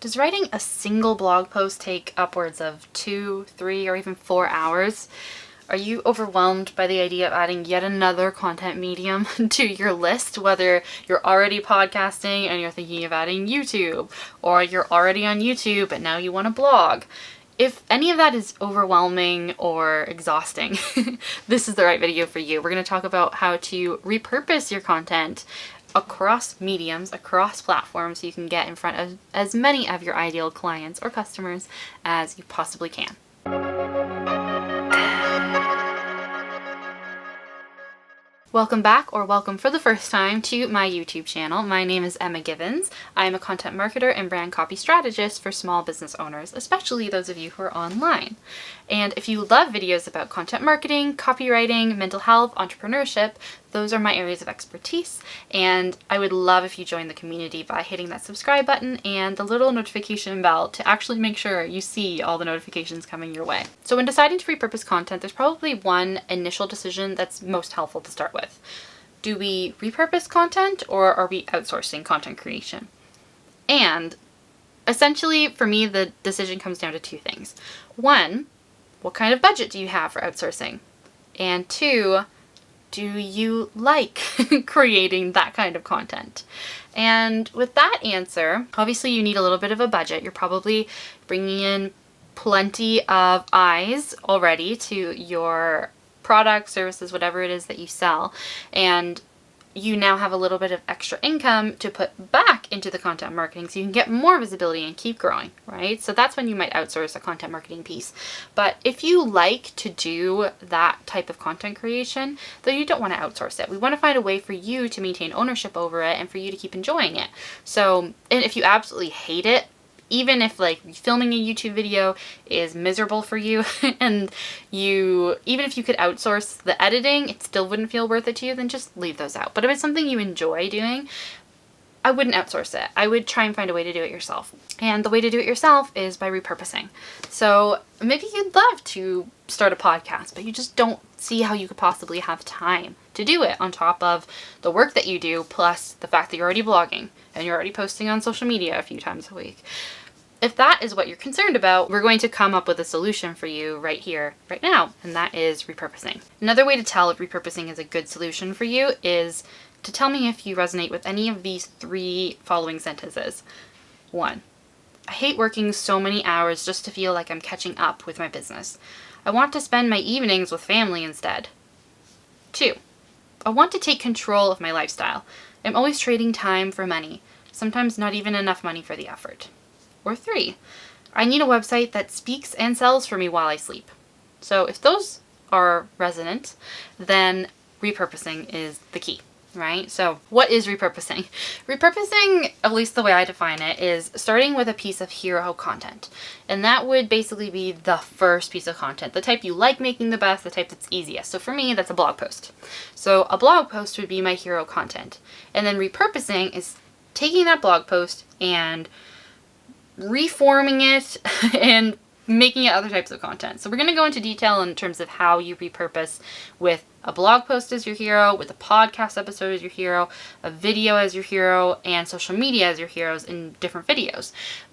Does writing a single blog post take upwards of 2, 3, or even 4 hours? Are you overwhelmed by the idea of adding yet another content medium to your list, whether you're already podcasting and you're thinking of adding YouTube, or you're already on YouTube but now you want a blog? If any of that is overwhelming or exhausting, this is the right video for you. We're going to talk about how to repurpose your content across mediums, across platforms, so you can get in front of as many of your ideal clients or customers as you possibly can. Welcome back, or welcome for the first time, to my YouTube channel. My name is Emma Givens. I am a content marketer and brand copy strategist for small business owners, especially those of you who are online. And if you love videos about content marketing, copywriting, mental health, entrepreneurship, those are my areas of expertise, and I would love if you join the community by hitting that subscribe button and the little notification bell to actually make sure you see all the notifications coming your way. So when deciding to repurpose content, there's probably one initial decision that's most helpful to start with. Do we repurpose content, or are we outsourcing content creation? And essentially, for me, the decision comes down to two things. One, what kind of budget do you have for outsourcing? And two, do you like creating that kind of content? And with that answer, obviously you need a little bit of a budget. You're probably bringing in plenty of eyes already to your products, services, whatever it is that you sell. And you now have a little bit of extra income to put back into the content marketing so you can get more visibility and keep growing, right? So that's when you might outsource a content marketing piece. But if you like to do that type of content creation, then you don't want to outsource it. We want to find a way for you to maintain ownership over it and for you to keep enjoying it. So, and if you absolutely hate it, even if like filming a YouTube video is miserable for you and even if you could outsource the editing, it still wouldn't feel worth it to you, then just leave those out. But if it's something you enjoy doing, I wouldn't outsource it. I would try and find a way to do it yourself. And the way to do it yourself is by repurposing. So maybe you'd love to start a podcast, but you just don't see how you could possibly have time to do it on top of the work that you do, plus the fact that you're already blogging and you're already posting on social media a few times a week. If that is what you're concerned about, we're going to come up with a solution for you right here, right now, and that is repurposing. Another way to tell if repurposing is a good solution for you is to tell me if you resonate with any of these 3 following sentences. 1, I hate working so many hours just to feel like I'm catching up with my business. I want to spend my evenings with family instead. 2, I want to take control of my lifestyle. I'm always trading time for money, sometimes not even enough money for the effort. Or 3, I need a website that speaks and sells for me while I sleep. So if those are resonant, then repurposing is the key, right? So what is repurposing? Repurposing, at least the way I define it, is starting with a piece of hero content. And that would basically be the first piece of content, the type you like making the best, the type that's easiest. So for me, that's a blog post. So a blog post would be my hero content. And then repurposing is taking that blog post and reforming it and making it other types of content. So we're going to go into detail in terms of how you repurpose with a blog post as your hero, with a podcast episode as your hero, a video as your hero, and social media as your heroes in different videos.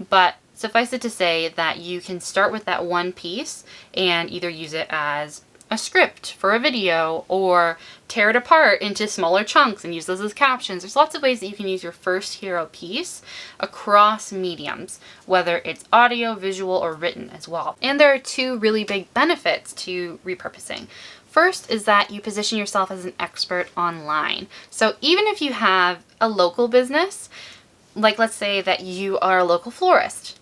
But suffice it to say that you can start with that one piece and either use it as a script for a video or tear it apart into smaller chunks and use those as captions. There's lots of ways that you can use your first hero piece across mediums, whether it's audio, visual, or written as well. And there are 2 really big benefits to repurposing. First is that you position yourself as an expert online. So even if you have a local business, like let's say that you are a local florist,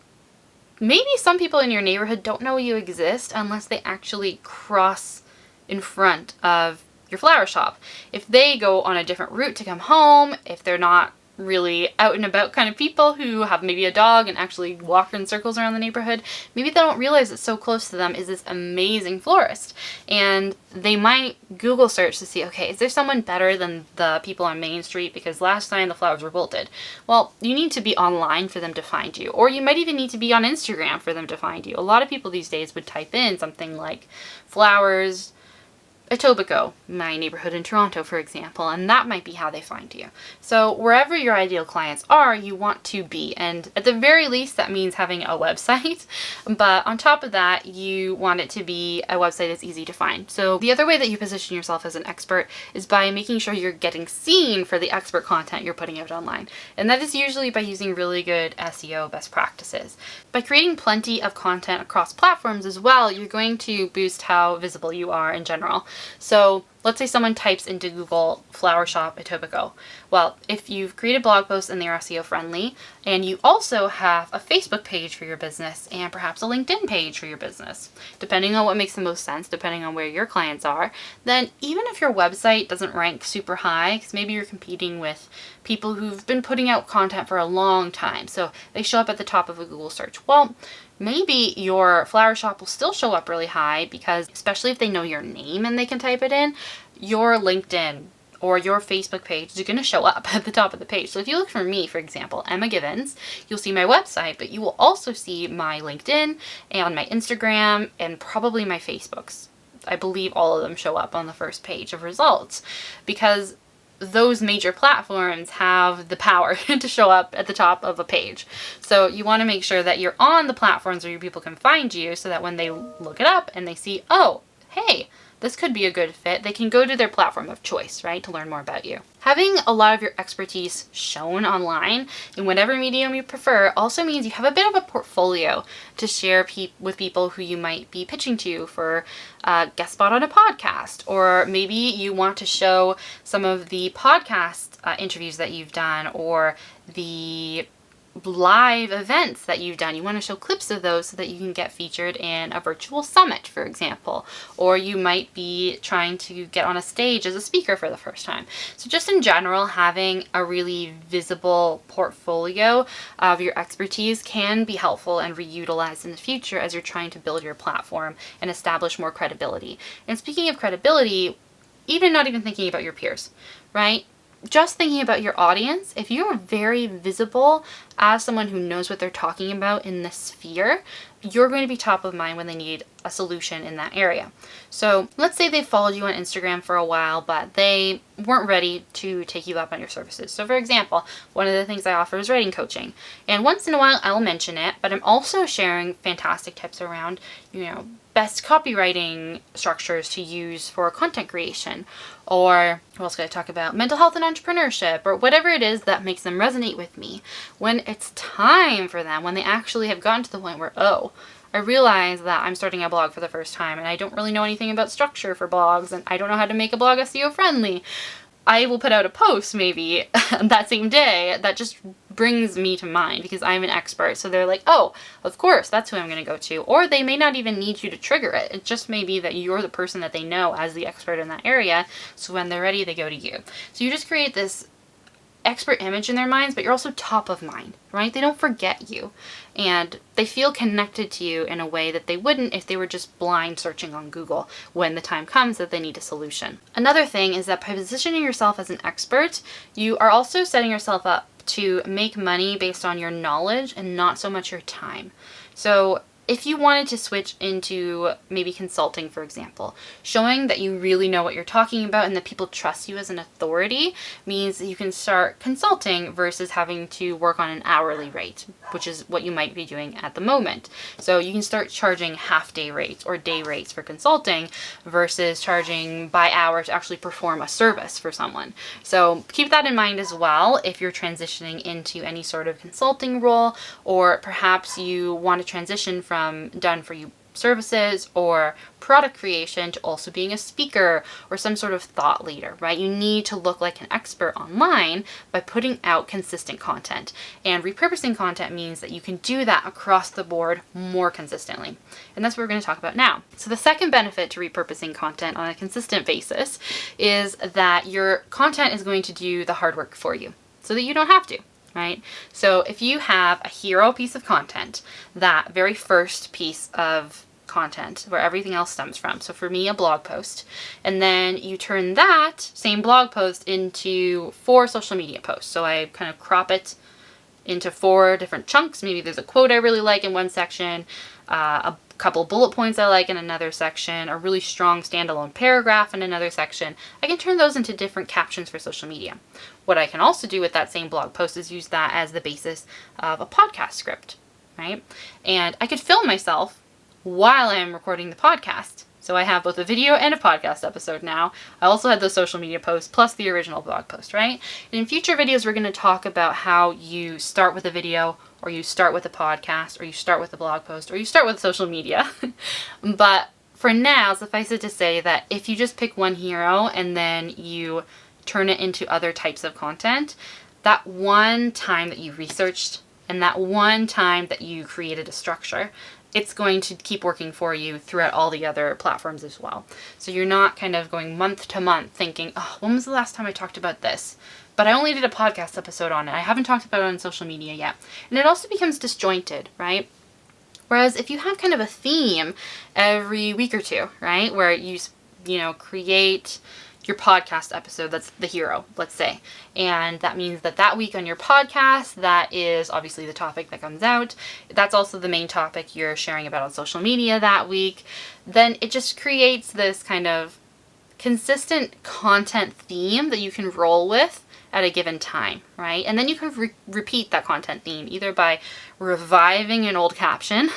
maybe some people in your neighborhood don't know you exist unless they actually cross in front of your flower shop. If they go on a different route to come home, if they're not really out and about kind of people who have maybe a dog and actually walk in circles around the neighborhood, maybe they don't realize that so close to them is this amazing florist. And they might Google search to see, okay, is there someone better than the people on Main Street because last time the flowers were wilted? Well, you need to be online for them to find you, or you might even need to be on Instagram for them to find you. A lot of people these days would type in something like flowers Etobicoke, my neighborhood in Toronto, for example, and that might be how they find you. So wherever your ideal clients are, you want to be, and at the very least that means having a website, but on top of that, you want it to be a website that's easy to find. So the other way that you position yourself as an expert is by making sure you're getting seen for the expert content you're putting out online, and that is usually by using really good SEO best practices. By creating plenty of content across platforms as well, you're going to boost how visible you are in general. So let's say someone types into Google flower shop Etobicoke. Well, if you've created blog posts and they're SEO friendly, and you also have a Facebook page for your business and perhaps a LinkedIn page for your business, depending on what makes the most sense, depending on where your clients are, then even if your website doesn't rank super high, because maybe you're competing with people who've been putting out content for a long time, so they show up at the top of a Google search. Well, maybe your flower shop will still show up really high because, especially if they know your name and they can type it in, your LinkedIn or your Facebook page is going to show up at the top of the page. So if you look for me, for example, Emma Givens, you'll see my website, but you will also see my LinkedIn and my Instagram and probably my Facebooks. I believe all of them show up on the first page of results because those major platforms have the power to show up at the top of a page. So you want to make sure that you're on the platforms where your people can find you so that when they look it up and they see, oh, hey, this could be a good fit, they can go to their platform of choice, right, to learn more about you. Having a lot of your expertise shown online in whatever medium you prefer also means you have a bit of a portfolio to share with people who you might be pitching to for a guest spot on a podcast, or maybe you want to show some of the podcast interviews that you've done or the live events that you've done. You want to show clips of those so that you can get featured in a virtual summit, for example, or you might be trying to get on a stage as a speaker for the first time. So just in general, having a really visible portfolio of your expertise can be helpful and reutilized in the future as you're trying to build your platform and establish more credibility. And speaking of credibility, not even thinking about your peers, right? Just thinking about your audience, if you are very visible as someone who knows what they're talking about in this sphere, you're going to be top of mind when they need a solution in that area. So let's say they followed you on Instagram for a while, but they weren't ready to take you up on your services. So for example, one of the things I offer is writing coaching. And once in a while I'll mention it, but I'm also sharing fantastic tips around, best copywriting structures to use for content creation, or what else could I talk about? Mental health and entrepreneurship, or whatever it is that makes them resonate with me. When it's time for them, when they actually have gotten to the point where, oh, I realize that I'm starting a blog for the first time and I don't really know anything about structure for blogs and I don't know how to make a blog SEO friendly, I will put out a post maybe that same day that just brings me to mind because I'm an expert. So they're like, oh, of course, that's who I'm going to go to. Or they may not even need you to trigger it. It just may be that you're the person that they know as the expert in that area. So when they're ready, they go to you. So you just create this expert image in their minds, but you're also top of mind, right? They don't forget you and they feel connected to you in a way that they wouldn't if they were just blind searching on Google when the time comes that they need a solution. Another thing is that by positioning yourself as an expert, you are also setting yourself up to make money based on your knowledge and not so much your time. So if you wanted to switch into maybe consulting, for example, showing that you really know what you're talking about and that people trust you as an authority means that you can start consulting versus having to work on an hourly rate, which is what you might be doing at the moment. So you can start charging half-day rates or day rates for consulting versus charging by hour to actually perform a service for someone. So keep that in mind as well if you're transitioning into any sort of consulting role, or perhaps you want to transition from done for you services or product creation to also being a speaker or some sort of thought leader, right? You need to look like an expert online by putting out consistent content. And repurposing content means that you can do that across the board more consistently. And that's what we're going to talk about now. So the second benefit to repurposing content on a consistent basis is that your content is going to do the hard work for you so that you don't have to. Right? So if you have a hero piece of content, that very first piece of content where everything else stems from, so for me, a blog post, and then you turn that same blog post into 4 social media posts. So I kind of crop it into 4 different chunks. Maybe there's a quote I really like in one section, a couple bullet points I like in another section, a really strong standalone paragraph in another section, I can turn those into different captions for social media. What I can also do with that same blog post is use that as the basis of a podcast script, right? And I could film myself while I'm recording the podcast. So I have both a video and a podcast episode now. I also had the social media post plus the original blog post, right? And in future videos, we're going to talk about how you start with a video, or you start with a podcast, or you start with a blog post, or you start with social media. But for now, suffice it to say that if you just pick one hero and then you turn it into other types of content, that one time that you researched and that one time that you created a structure, it's going to keep working for you throughout all the other platforms as well. So you're not kind of going month to month thinking, oh, when was the last time I talked about this? But I only did a podcast episode on it. I haven't talked about it on social media yet. And it also becomes disjointed, right? Whereas if you have kind of a theme every week or two, right, where you create your podcast episode, that's the hero, let's say. And that means that that week on your podcast, that is obviously the topic that comes out. That's also the main topic you're sharing about on social media that week. Then it just creates this kind of consistent content theme that you can roll with at a given time, right? And then you can repeat that content theme either by reviving an old caption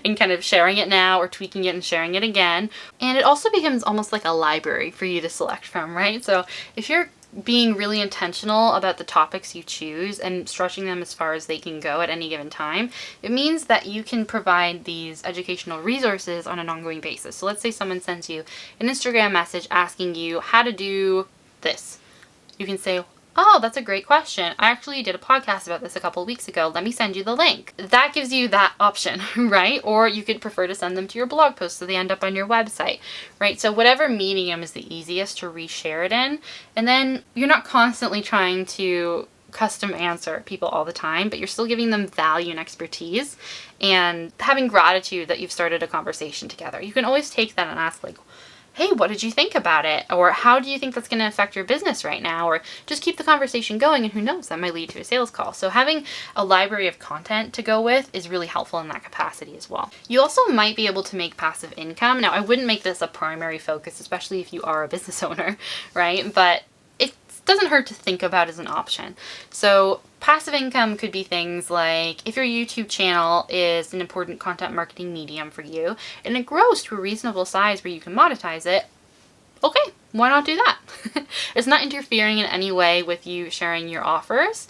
and kind of sharing it now, or tweaking it and sharing it again. And it also becomes almost like a library for you to select from, right? So if you're being really intentional about the topics you choose and stretching them as far as they can go at any given time, it means that you can provide these educational resources on an ongoing basis. So let's say someone sends you an Instagram message asking you how to do this. You can say, oh, that's a great question. I actually did a podcast about this a couple of weeks ago. Let me send you the link. That gives you that option, right? Or you could prefer to send them to your blog post so they end up on your website, right? So whatever medium is the easiest to reshare it in. And then you're not constantly trying to custom answer people all the time, but you're still giving them value and expertise and having gratitude that you've started a conversation together. You can always take that and ask, like, hey, what did you think about it? Or how do you think that's going to affect your business right now? Or just keep the conversation going, and who knows, that might lead to a sales call. So having a library of content to go with is really helpful in that capacity as well. You also might be able to make passive income. Now, I wouldn't make this a primary focus, especially if you are a business owner, right? But it doesn't hurt to think about as an option. So passive income could be things like if your YouTube channel is an important content marketing medium for you and it grows to a reasonable size where you can monetize it, okay, why not do that? It's not interfering in any way with you sharing your offers.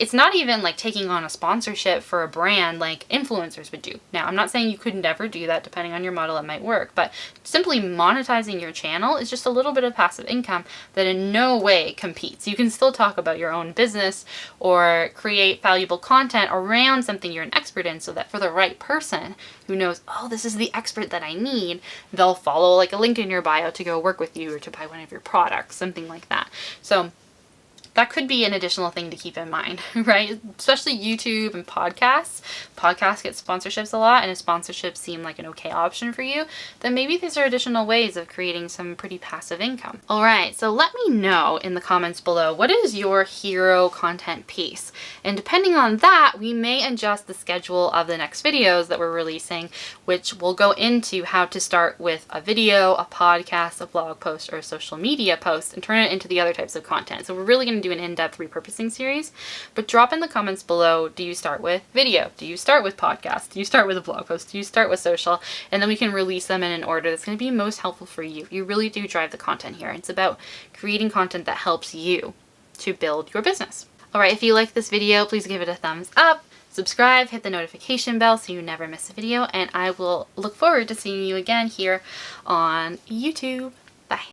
It's not even like taking on a sponsorship for a brand like influencers would do. Now, I'm not saying you could never do that. Depending on your model, it might work. But simply monetizing your channel is just a little bit of passive income that in no way competes. You can still talk about your own business or create valuable content around something you're an expert in, so that for the right person who knows, oh, this is the expert that I need, they'll follow like a link in your bio to go work with you or to buy one of your products, something like that. So that could be an additional thing to keep in mind, right? Especially YouTube and podcasts. Podcasts get sponsorships a lot, and if sponsorships seem like an okay option for you, then maybe these are additional ways of creating some pretty passive income. All right, so let me know in the comments below, what is your hero content piece? And depending on that, we may adjust the schedule of the next videos that we're releasing, which will go into how to start with a video, a podcast, a blog post, or a social media post, and turn it into the other types of content. So we're really going to do an in-depth repurposing series, but drop in the comments below, do you start with video? Do you start with podcast? Do you start with a blog post? Do you start with social? And then we can release them in an order that's going to be most helpful for you. You really do drive the content here. It's about creating content that helps you to build your business. All right, if you like this video, please give it a thumbs up, subscribe, hit the notification bell so you never miss a video, and I will look forward to seeing you again here on YouTube.